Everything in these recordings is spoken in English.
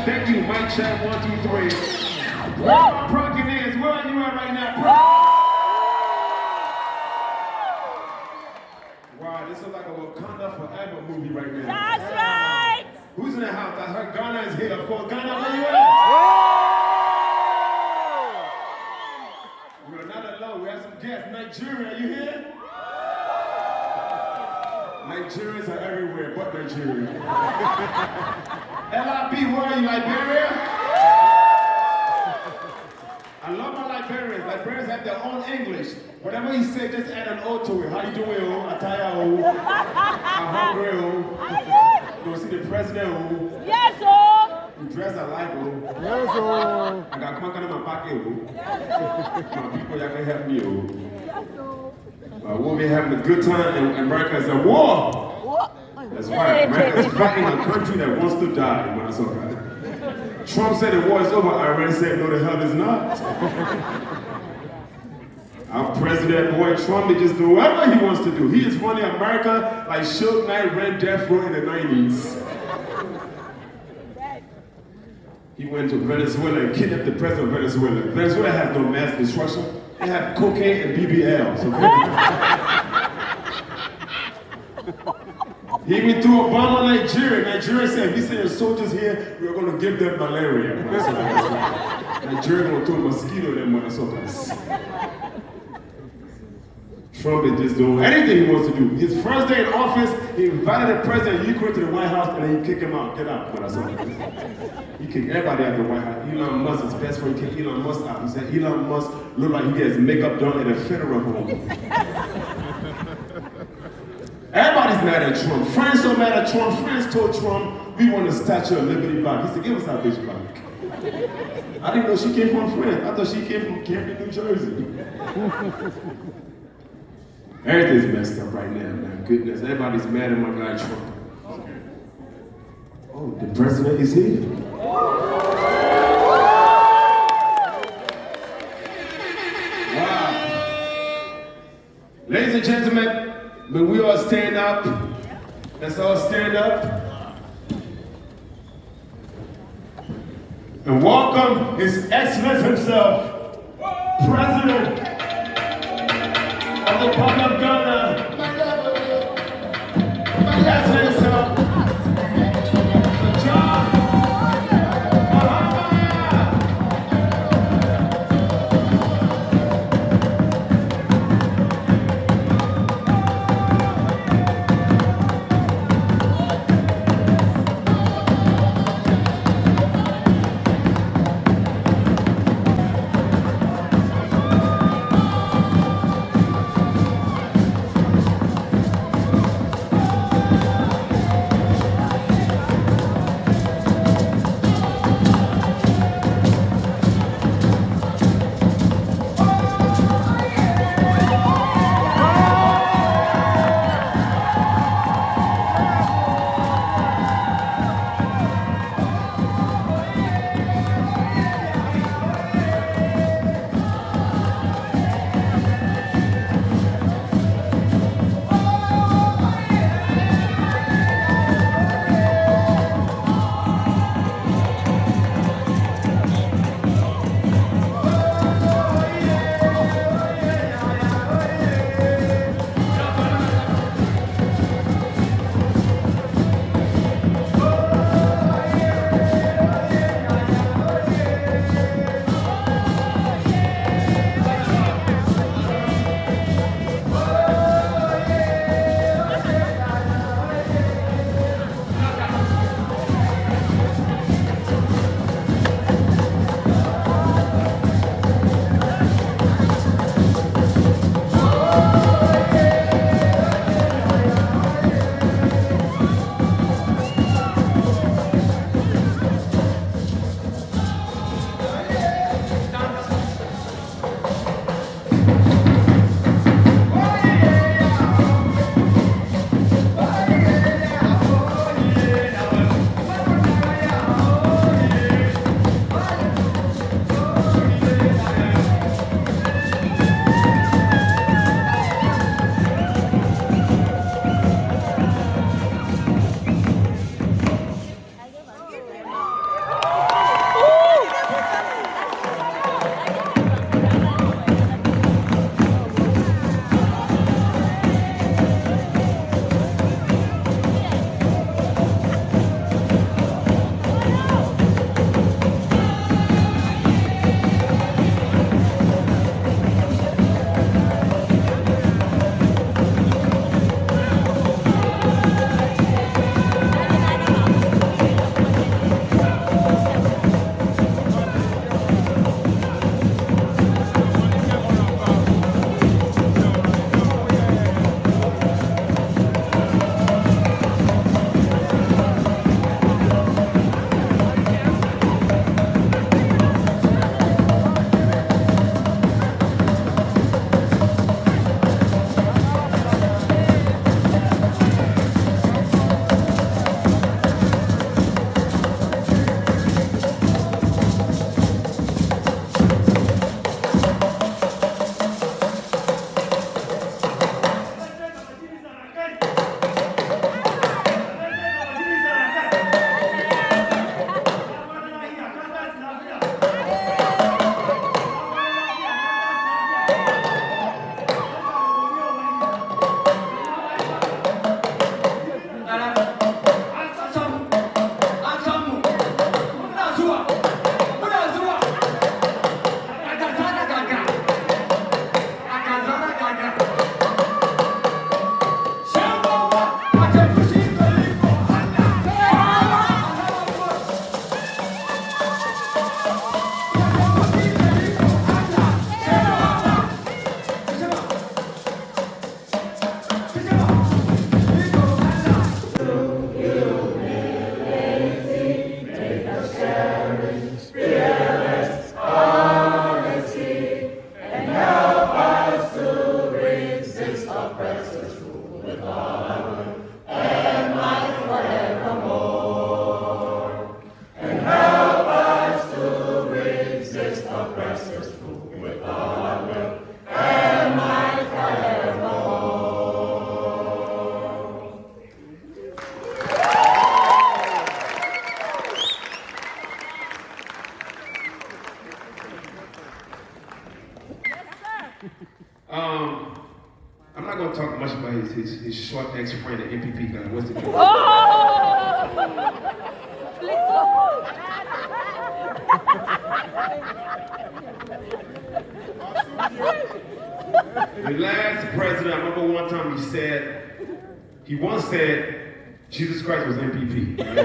Thank you, mic check, 1, 2, 3. Where are my Buccaneers? Where are you at right now, bro? Wow, this is like a Wakanda Forever movie right now. That's right! Who's in the house? I heard Ghana is here. Of course, Ghana, where you at? We're not alone. We have some guests. Nigeria, are you here? Nigerians are everywhere but Nigeria. LIB, where are you, Liberia? I love my Liberians. Liberians have their own English. Whatever you say, just add an O to it. How you doing, oh? Ataya, oh? I'm hungry, oh? You see the president, oh? Yes, oh! You dress alike, oh? Yes, oh! I got money in my pocket, oh? My people, y'all can help me, oh? We'll be having a good time, and America is at war. That's right. America is fighting a country that wants to die in Minnesota. Trump said the war is over. Iran said, no, the hell is not. Our president, boy, Trump, he just do whatever he wants to do. He is running America like Suge Knight ran Death Row in the 90s. He went to Venezuela and kidnapped the president of Venezuela. Venezuela has no mass destruction. They have cocaine and BBLs, okay? He even threw a bomb on Nigeria. Nigeria said, if we send your soldiers here, we're going to give them malaria. Nigeria going to throw a mosquito in them Minnesotas. Trump is just doing anything he wants to do. His first day in office, he invited the president of Ukraine to the White House and then he kicked him out. Get out, Minnesota. He kicked everybody out of the White House. Elon Musk, his best friend, kicked Elon Musk out. He said Elon Musk looked like he gets makeup done in a funeral home. Everybody's mad at Trump. France so mad at Trump. France told Trump, we want the Statue of Liberty back. He said, give us our bitch back. I didn't know she came from France. I thought she came from Camden, New Jersey. Everything's messed up right now, man. Goodness, everybody's mad at my guy Trump. Oh, the president is here. Wow. Ladies and gentlemen, when we all stand up, let's all stand up and welcome His Excellency himself, President of the Republic of Ghana, His Excellency himself, John Mahama. restful with all I will and my forevermore. I'm not going to talk much about his short ex-friend, the MPP guy. What's the deal? The last president, I remember one time he once said, Jesus Christ was MPP. Right?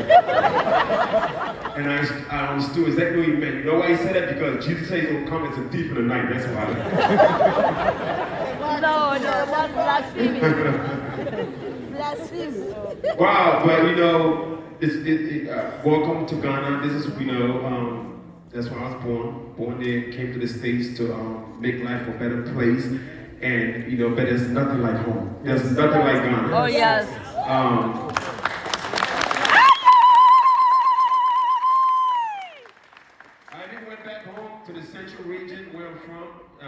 And I understood exactly what he meant. You know why he said that? Because Jesus said he's going to come as a thief in the night. That's why. No, that's blasphemy. Blasphemy. Wow, but you know, welcome to Ghana. This is, that's where I was born there, came to the States to make life a better place. And, but there's nothing like home. There's nothing like Ghana. Oh, yes. I then went back home to the central region where I'm from. I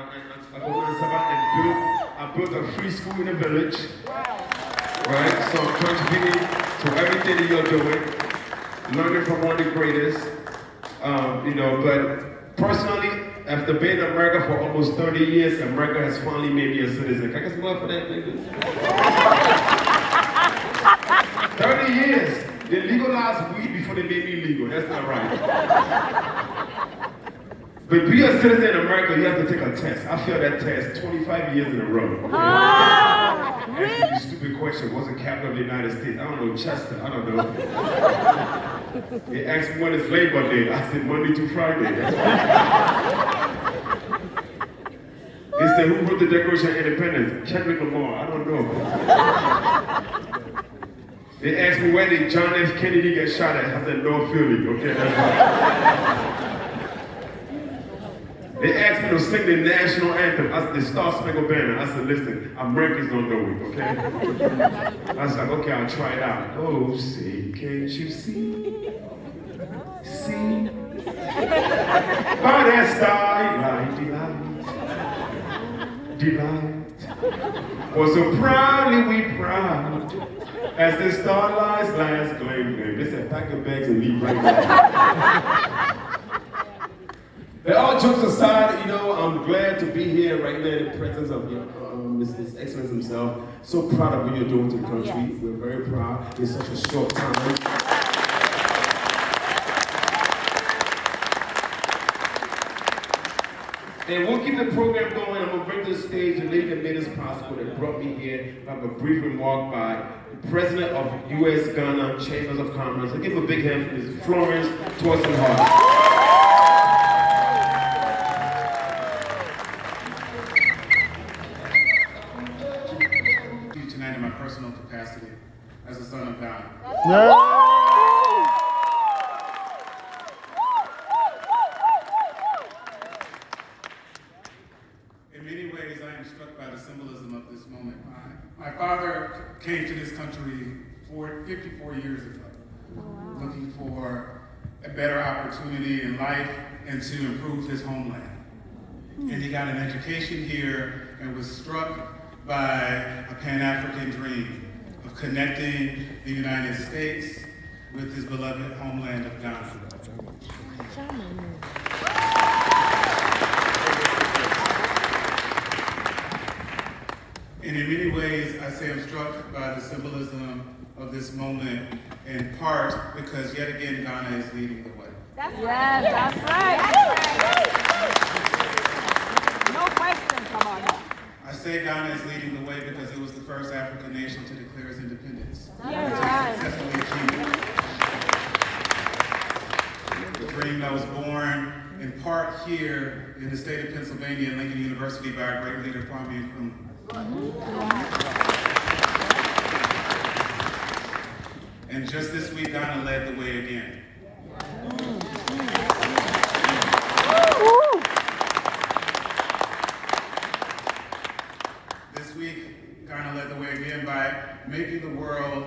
built a free school in the village. Right? So I'm contributing to everything that you're doing. Learning from one of the greatest. But personally, after being in America for almost 30 years, America has finally made me a citizen. Can I get some love for that, nigga? 30 years. They legalized weed before they made me legal. That's not right. But to be a citizen in America, you have to take a test. I failed that test 25 years in a row. Okay? Asking me a stupid question. What's the capital of the United States? I don't know, Chester. I don't know. They asked me when is Labor Day. I said Monday to Friday. That's right. They said, who wrote the Declaration of Independence? Kendrick Lamar. I don't know. They asked me where did John F. Kennedy get shot at? I said North Philly. Okay, that's right. They asked me to sing the national anthem. I said, the Star Spangled Banner. I said, listen, Americans don't know it, okay? I was like, okay, I'll try it out. Oh, say, can't you see? See? By that starlight, delight. Was so proudly we proud as the starlight's last gleam. They said, pack your bags and leave right now. But all jokes aside, I'm glad to be here right now in the presence of His Excellency himself. So proud of what you're doing to the country. Yes. We're very proud in such a short time. And we'll keep the program going. I'm going to bring to the stage the lady that made this possible, that brought me here. I have a brief remark by the President of U.S. Ghana Chambers of Commerce. I'll give him a big hand for Ms. Florence Torsten Hart. In my personal capacity as a son of God. In many ways, I am struck by the symbolism of this moment. My father came to this country 54 years ago, looking for a better opportunity in life and to improve his homeland. And he got an education here and was struck by a Pan-African dream of connecting the United States with his beloved homeland of Ghana. And in many ways, I say I'm struck by the symbolism of this moment, in part because yet again, Ghana is leading the way. That's right. No question, come on. I say Ghana is leading the way because it was the first African nation to declare its independence. Successfully achieved. The dream that was born in part here in the state of Pennsylvania at Lincoln University by our great leader, Kwame Nkrumah. And just this week, Ghana led the way again. This week, Ghana led the way again by making the world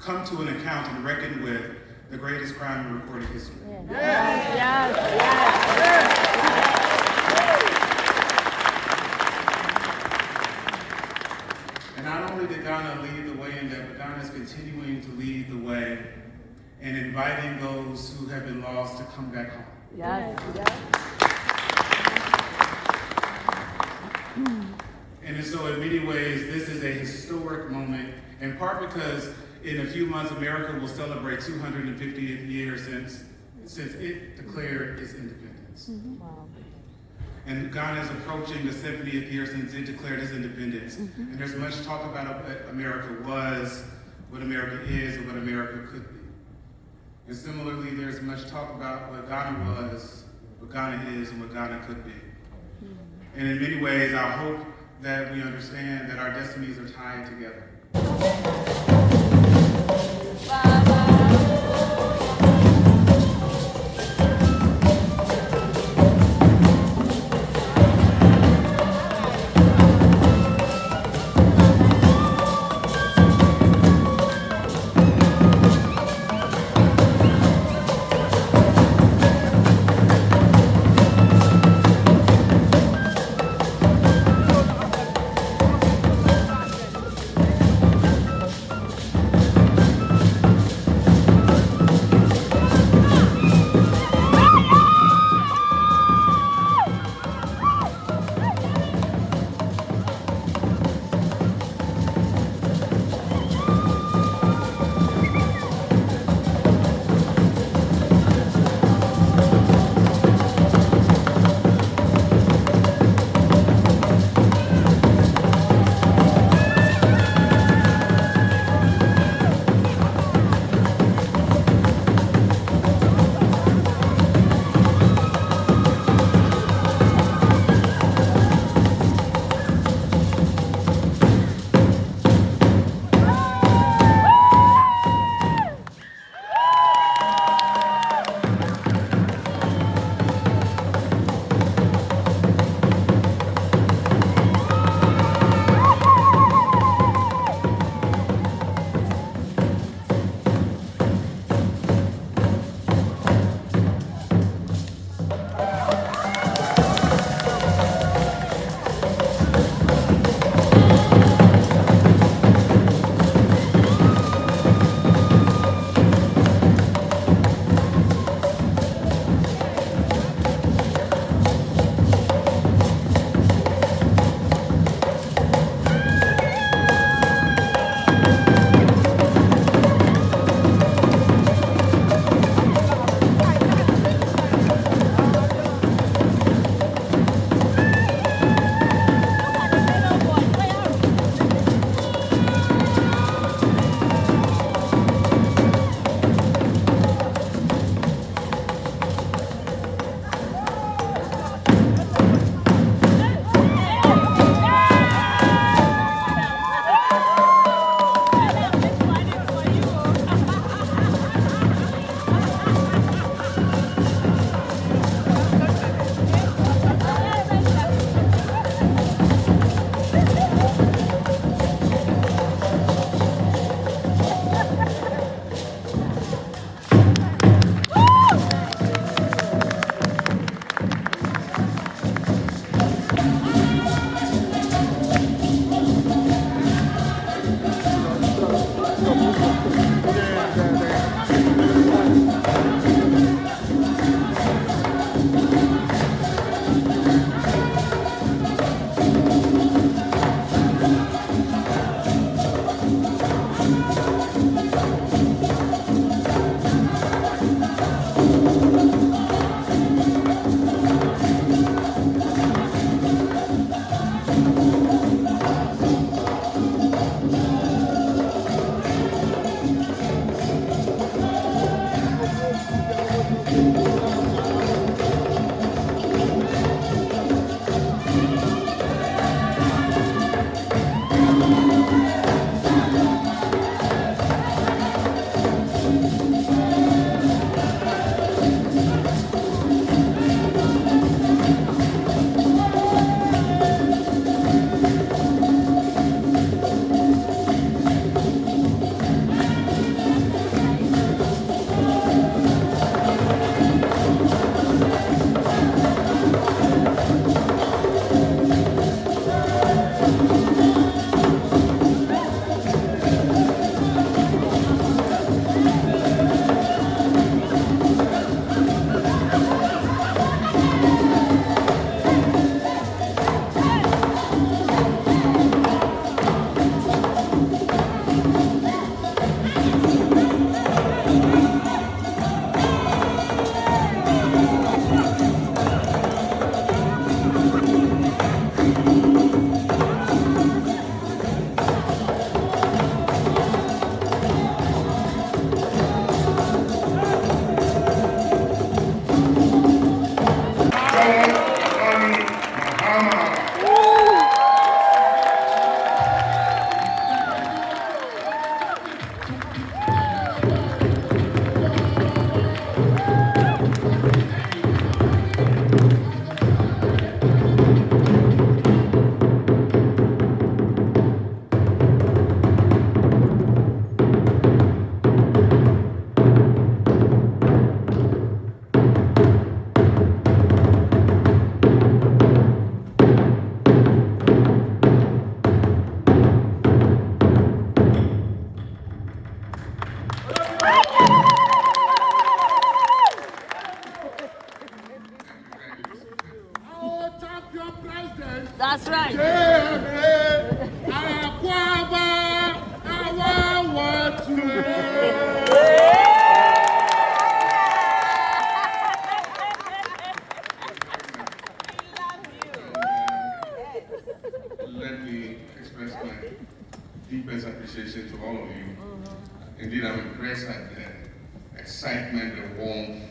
come to an account and reckon with the greatest crime in recorded history. Yes. inviting those who have been lost to come back home. Yes. And so in many ways, this is a historic moment, in part because in a few months, America will celebrate 250 years since it declared its independence. Wow. And Ghana is approaching the 70th year since it declared its independence. And there's much talk about what America was, what America is, and what America could be. And similarly, there's much talk about what Ghana was, what Ghana is, and what Ghana could be. And in many ways, I hope that we understand that our destinies are tied together. champion president. That's right. Let me express my deepest appreciation to all of you. Indeed, I'm impressed at the excitement, the warmth,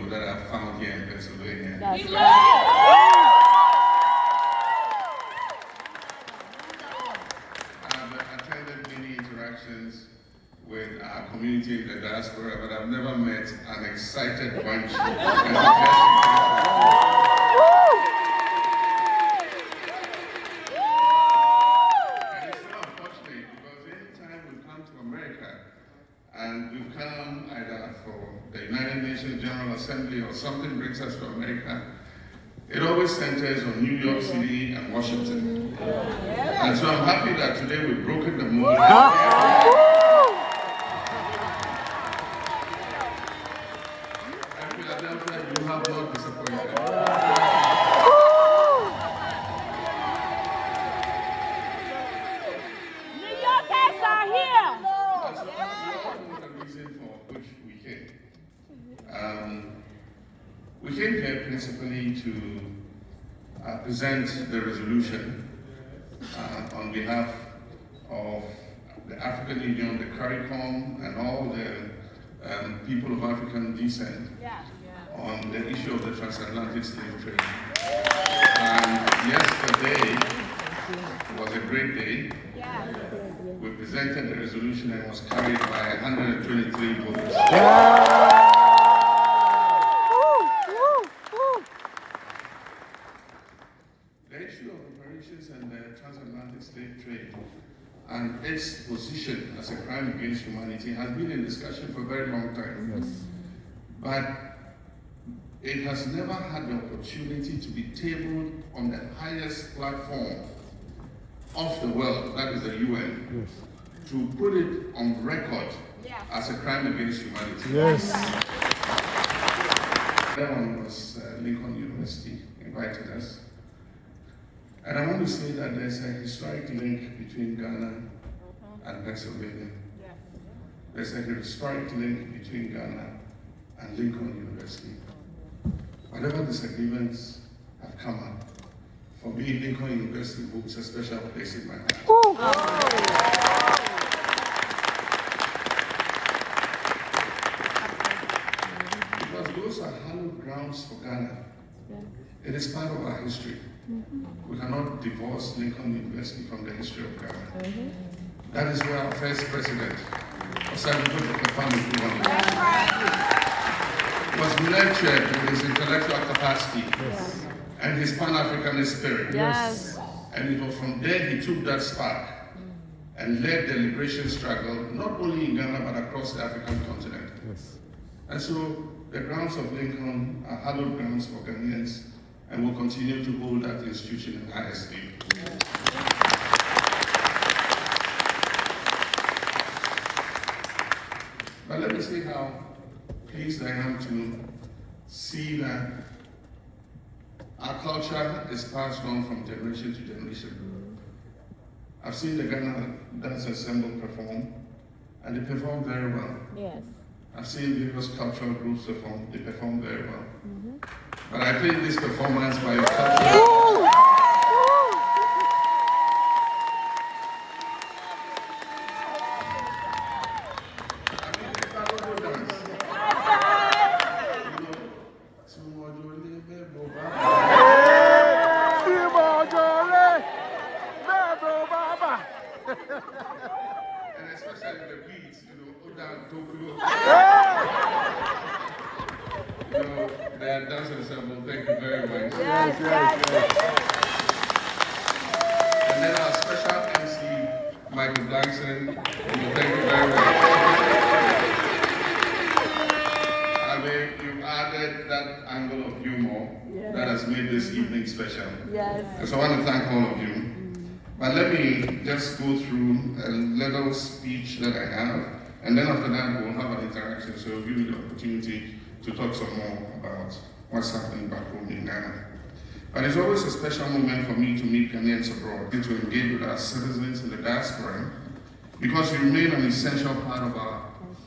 that I've found here in Pennsylvania. That's right. I've attended many interactions with our community in the diaspora, but I've never met an excited bunch. And we've come either for the United Nations General Assembly or something brings us to America, it always centers on New York City and Washington. And so I'm happy that today we've broken the mold. And Philadelphia, you have not disappointed. New Yorkers are here. We came here principally to present the resolution on behalf of the African Union, the CARICOM, and all the people of African descent on the issue of the transatlantic slave trade. And yesterday was a great day. We presented the resolution and it was carried by 123 votes. The issue of reparations and the transatlantic slave trade and its position as a crime against humanity has been in discussion for a very long time. But it has never had the opportunity to be tabled on the highest platform of the world, that is the UN, to put it on record as a crime against humanity. That one was Lincoln University invited us. And I want to say that there's a historic link between Ghana and Pennsylvania. There's a historic link between Ghana and Lincoln University. Whatever disagreements have come up, for me, Lincoln University holds a special place in my heart. Because those are hallowed grounds for Ghana. It is part of our history. We cannot divorce Lincoln University from the history of Ghana. That is where our first president, Osagyefo was nurtured with his intellectual capacity and his Pan-Africanist spirit. And it was from there he took that spark and led the liberation struggle, not only in Ghana, but across the African continent. And so the grounds of Lincoln are hallowed grounds for Ghanaians, and will continue to hold that institution in high esteem. But let me say how pleased I am to see that our culture is passed on from generation to generation. I've seen the Ghana Dance Ensemble perform, and they perform very well. I've seen various cultural groups perform, they perform very well. But I think this performance by your culture and especially the beats, the dance ensemble, thank you very much. And then our special MC, Michael Blankson, thank you very much. I mean, you've added that angle of humor that has made this evening special. And so I want to thank all of you. But let me just go through a little speech that I have, and then after that we'll have an interaction, so give me the opportunity to talk some more about what's happening back home in Ghana. But it's always a special moment for me to meet Ghanaians abroad and to engage with our citizens in the diaspora, because you remain an essential part of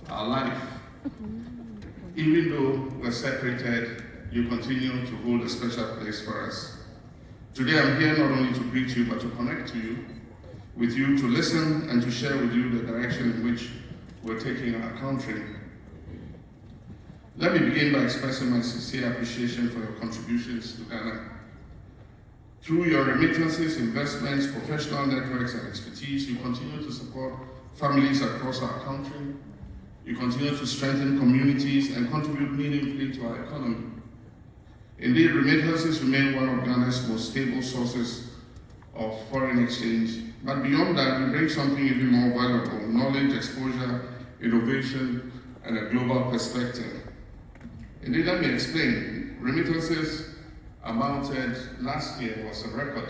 our life. Even though we're separated, you continue to hold a special place for us. Today I'm here not only to greet you, but to connect with you, to listen and to share with you the direction in which we're taking our country. Let me begin by expressing my sincere appreciation for your contributions to Ghana. Through your remittances, investments, professional networks, and expertise, you continue to support families across our country. You continue to strengthen communities and contribute meaningfully to our economy. Indeed, remittances remain one of Ghana's most stable sources of foreign exchange. But beyond that, we bring something even more valuable: knowledge, exposure, innovation, and a global perspective. Indeed, let me explain. Remittances amounted, last year was a record,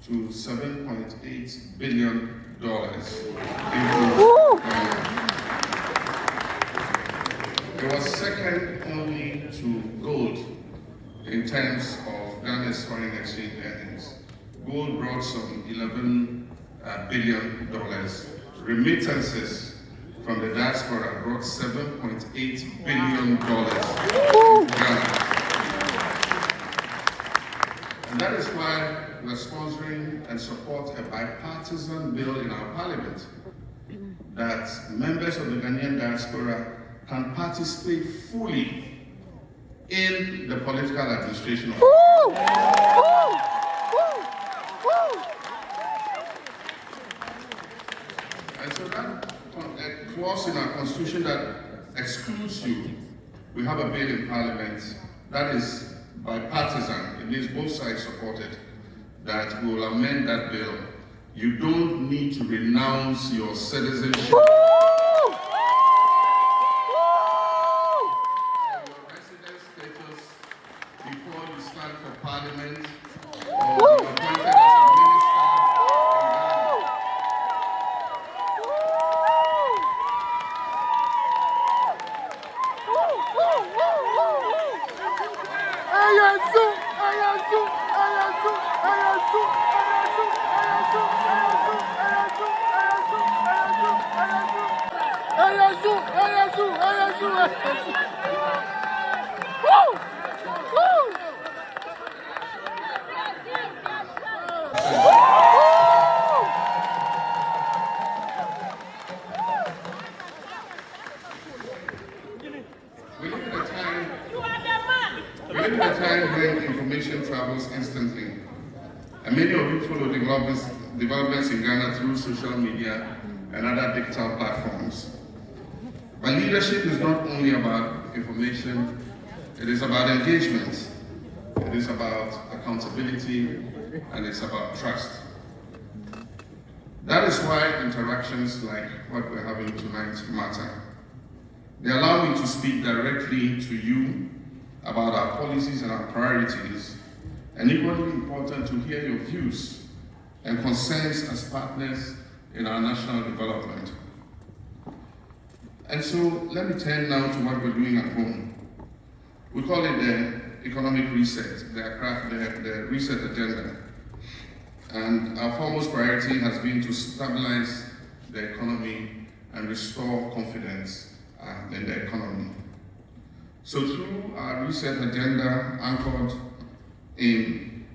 to $7.8 billion. It was second only to gold in terms of Ghana's foreign exchange earnings. Gold brought some $11 billion. Remittances from the diaspora brought $7.8 billion to Ghana. And that is why we're sponsoring and support a bipartisan bill in our parliament that members of the Ghanaian diaspora can participate fully in the political administration of And so that clause in our constitution that excludes you, we have a bill in parliament that is bipartisan. It means both sides support it, that we will amend that bill. You don't need to renounce your citizenship. Before you stand for parliament or be appointed as a minister We live in a time when information travels instantly, and many of you follow developments in Ghana through social media and other digital platforms. But leadership is not only about information, it is about engagement, it is about accountability, and it's about trust. That is why interactions like what we're having tonight matter. They allow me to speak directly to you about our policies and our priorities, and equally important to hear your views and concerns as partners in our national development. And so let me turn now to what we're doing at home. We call it the economic reset, the reset agenda. And our foremost priority has been to stabilize the economy and restore confidence in the economy. So through our reset agenda anchored in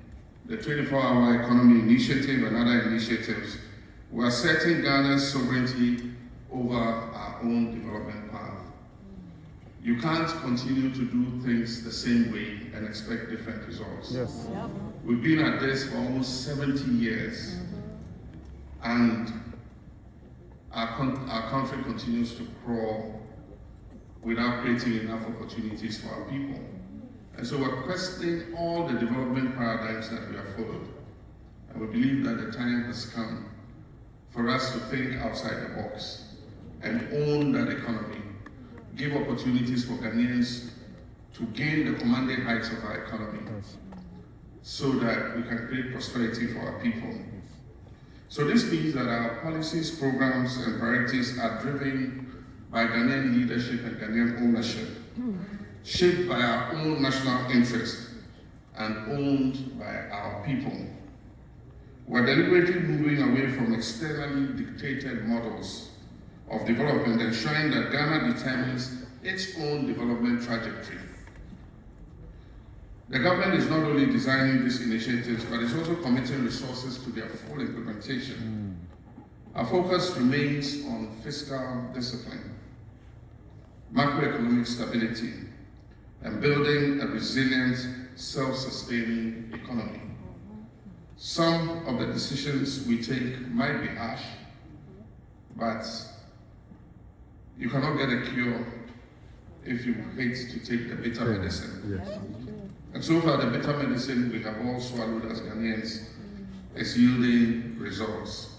the 24-hour economy initiative and other initiatives, we are setting Ghana's sovereignty over our own development path. You can't continue to do things the same way and expect different results. Yes. Yep. We've been at this for almost 70 years, and our country continues to crawl without creating enough opportunities for our people. And so we're questioning all the development paradigms that we have followed. And we believe that the time has come for us to think outside the box and own that economy, give opportunities for Ghanaians to gain the commanding heights of our economy so that we can create prosperity for our people. So this means that our policies, programs, and priorities are driven by Ghanaian leadership and Ghanaian ownership, shaped by our own national interest, and owned by our people. We're deliberately moving away from externally dictated models of development, ensuring that Ghana determines its own development trajectory. The government is not only designing these initiatives, but is also committing resources to their full implementation. Our focus remains on fiscal discipline, macroeconomic stability, and building a resilient, self-sustaining economy. Some of the decisions we take might be harsh, but you cannot get a cure if you wait to take the bitter medicine. Yes. And so far, the bitter medicine we have all swallowed as Ghanaians is yielding results.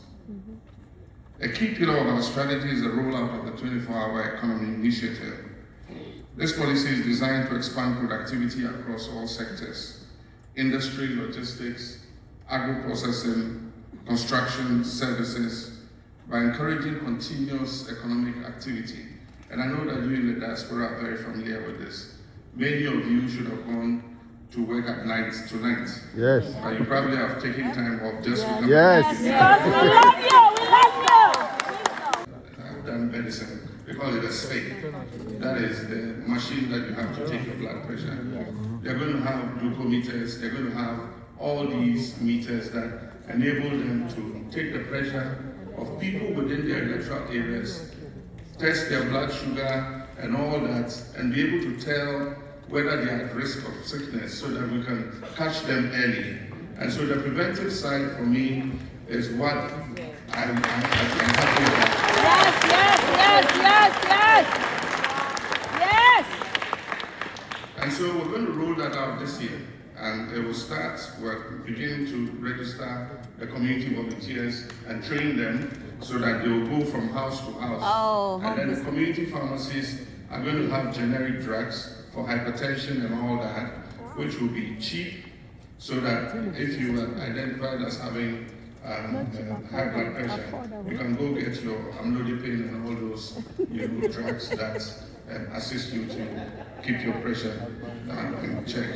A key pillar of our strategy is the rollout of the 24-hour economy initiative. This policy is designed to expand productivity across all sectors: industry, logistics, agro-processing, construction, services, by encouraging continuous economic activity. And I know that you in the diaspora are very familiar with this. Many of you should have gone to work at night tonight. Yes. But you probably have taken time off just to come. Yes. We love you. I've done medicine. We call it a spade. That is the machine that you have to take your blood pressure. They're going to have glucometers. They're going to have all these meters that enable them to take the pressure of people within their electoral areas, test their blood sugar and all that, and be able to tell whether they are at risk of sickness so that we can catch them early. And so the preventive side for me is what I'm happy about. Yes. And so we're going to roll that out this year. And it will start, we're beginning to register the community volunteers and train them so that they will go from house to house. And then the community pharmacies are going to have generic drugs for hypertension and all that, which will be cheap, so that if you are identified as having high blood pressure, you can go get your amlodipine and all those drugs that assist you to keep your pressure in check.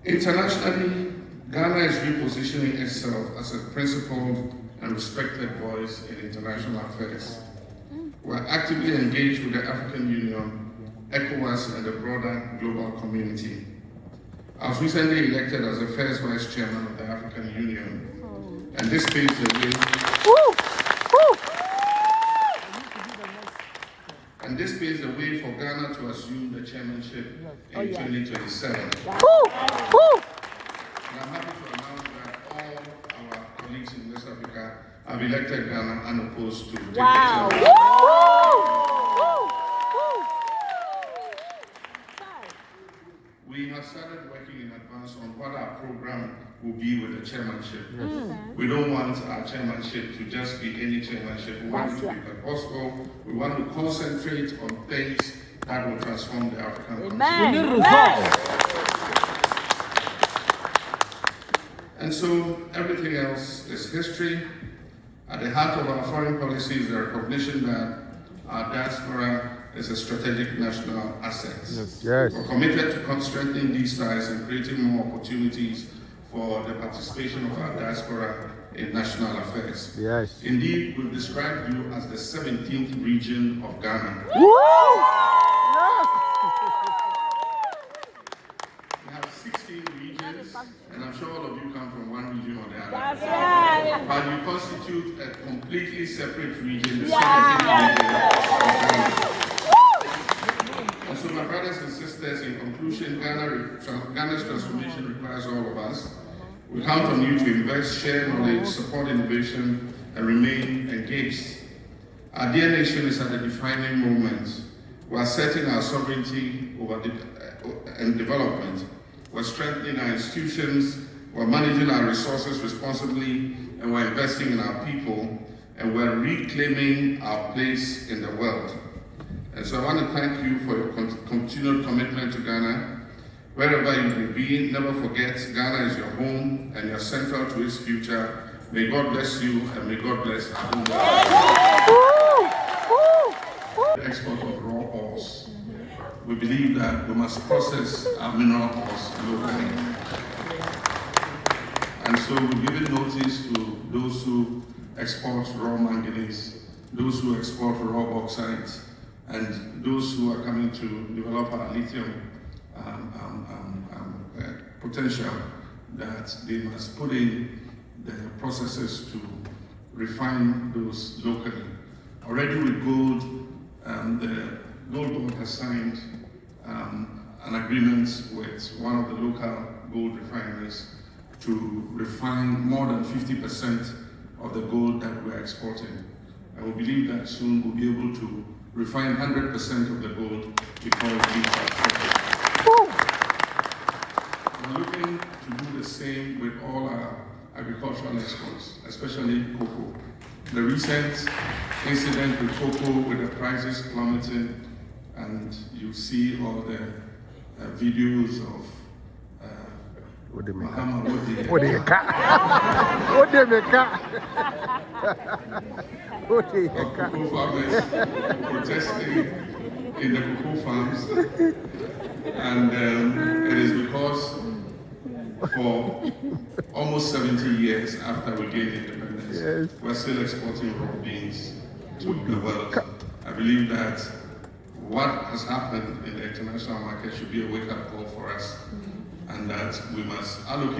Internationally, Ghana is repositioning itself as a principled and respected voice in international affairs. We're actively engaged with the African Union, ECOWAS, and the broader global community. I was recently elected as the first vice chairman of the African Union, and this paves the way. And this paves the way for Ghana to assume the chairmanship in 2027. And I'm happy to announce that all our colleagues in West Africa have elected Ghana unopposed to take the chairmanship. We have started working in advance on what our program will be with the chairmanship. We don't want our chairmanship to just be any chairmanship. We want it to be purposeful. We want to concentrate on things that will transform the African continent. And so everything else is history. At the heart of our foreign policy is the recognition that our diaspora is a strategic national asset. Yes. We're committed to strengthening these ties and creating more opportunities for the participation of our diaspora in national affairs. Yes. Indeed, we've described you as the 17th region of Ghana. We have 16 regions, and I'm sure all of you come from one region or the other. That's right. But you constitute a completely separate region, the 17th region of Ghana. And so, my brothers and sisters, in conclusion, Ghana's transformation requires all of us. We count on you to invest, share knowledge, support innovation, and remain engaged. Our dear nation is at a defining moment. We are setting our sovereignty over and development. We're strengthening our institutions, we're managing our resources responsibly, and we're investing in our people, and we're reclaiming our place in the world. And so I want to thank you for your continued commitment to Ghana. Wherever you may be, never forget Ghana is your home and you're central to its future. May God bless you and may God bless our home. The export of raw oils. we believe that we must process our mineral ores locally. And so we've given notice to those who export raw manganese, those who export raw bauxite, and those who are coming to develop our lithium potential, that they must put in the processes to refine those locally. Already with gold, the Gold Board has signed an agreement with one of the local gold refineries to refine more than 50% of the gold that we're exporting. And we believe that soon we'll be able to refine 100% of the gold before it leaves our country. We're looking to do the same with all our agricultural exports, especially cocoa. The recent incident with cocoa, with the prices plummeting, and you see all the videos of Mahama, cocoa farmers protesting in the cocoa farms, and it is because for almost 70 years after we gained independence, we're still exporting raw beans to the world. I believe that what has happened in the international market should be a wake-up call for us, and that we must allocate